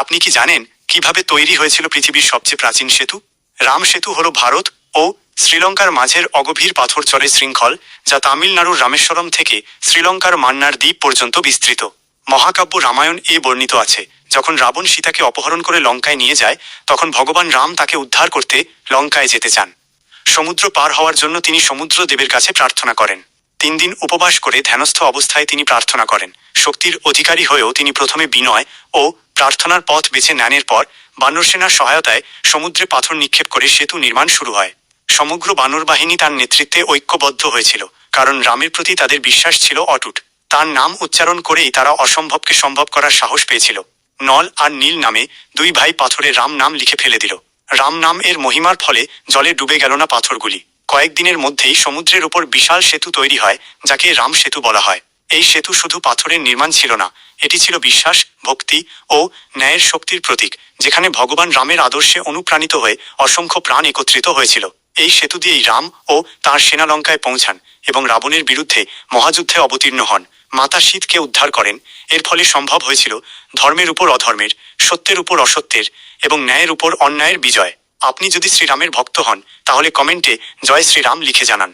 আপনি কি জানেন কিভাবে তৈরি হয়েছিল পৃথিবীর সবচেয়ে প্রাচীন সেতু? রাম সেতু হল ভারত ও শ্রীলঙ্কার মাঝের অগভীর পাথর চরের শৃঙ্খল, যা তামিলনাড়ুর রামেশ্বরম থেকে শ্রীলঙ্কার মান্নার দ্বীপ পর্যন্ত বিস্তৃত। মহাকাব্য রামায়ণ এ বর্ণিত আছে, যখন রাবণ সীতাকে অপহরণ করে লঙ্কায় নিয়ে যায়, তখন ভগবান রাম তাকে উদ্ধার করতে লঙ্কায় যেতে চান। সমুদ্র পার হওয়ার জন্য তিনি সমুদ্র দেবের কাছে প্রার্থনা করেন। 3 দিন উপবাস করে ধ্যানস্থ অবস্থায় তিনি প্রার্থনা করেন। শক্তির অধিকারী হয়েও তিনি প্রথমে বিনয় ও প্রার্থনার পথ বেছে নেনের পর বানর সেনার সহায়তায় সমুদ্রে পাথর নিক্ষেপ করে সেতু নির্মাণ শুরু হয়। সমগ্র বানর বাহিনী তার নেতৃত্বে ঐক্যবদ্ধ হয়েছিল, কারণ রামের প্রতি তাদের বিশ্বাস ছিল অটুট। তার নাম উচ্চারণ করেই তারা অসম্ভবকে সম্ভব করার সাহস পেয়েছিল। নল আর নীল নামে 2 ভাই পাথরে রাম নাম লিখে ফেলে দিল। রাম নাম এর মহিমার ফলে জলে ডুবে গেল না পাথরগুলি। কয়েকদিনের মধ্যেই সমুদ্রের ওপর বিশাল সেতু তৈরি হয়, যাকে রাম সেতু বলা হয়। এই সেতু শুধু পাথরের নির্মাণ ছিল না, এটি ছিল বিশ্বাস, ভক্তি ও ন্যায়ের শক্তির প্রতীক, যেখানে ভগবান রামের আদর্শে অনুপ্রাণিত হয়ে অসংখ্য প্রাণ একত্রিত হয়েছিল। এই সেতু দিয়েই রাম ও তাঁর সেনা লঙ্কায় পৌঁছান এবং রাবণের বিরুদ্ধে মহাযুদ্ধে অবতীর্ণ হন। মাতা সীতাকে উদ্ধার করেন। এর ফলে সম্ভব হয়েছিল ধর্মের উপর অধর্মের, সত্যের উপর অসত্যের এবং ন্যায়ের উপর অন্যায়ের বিজয়। আপনি যদি শ্রীরামের ভক্ত হন, তাহলে কমেন্টে জয় শ্রীরাম লিখে জানান।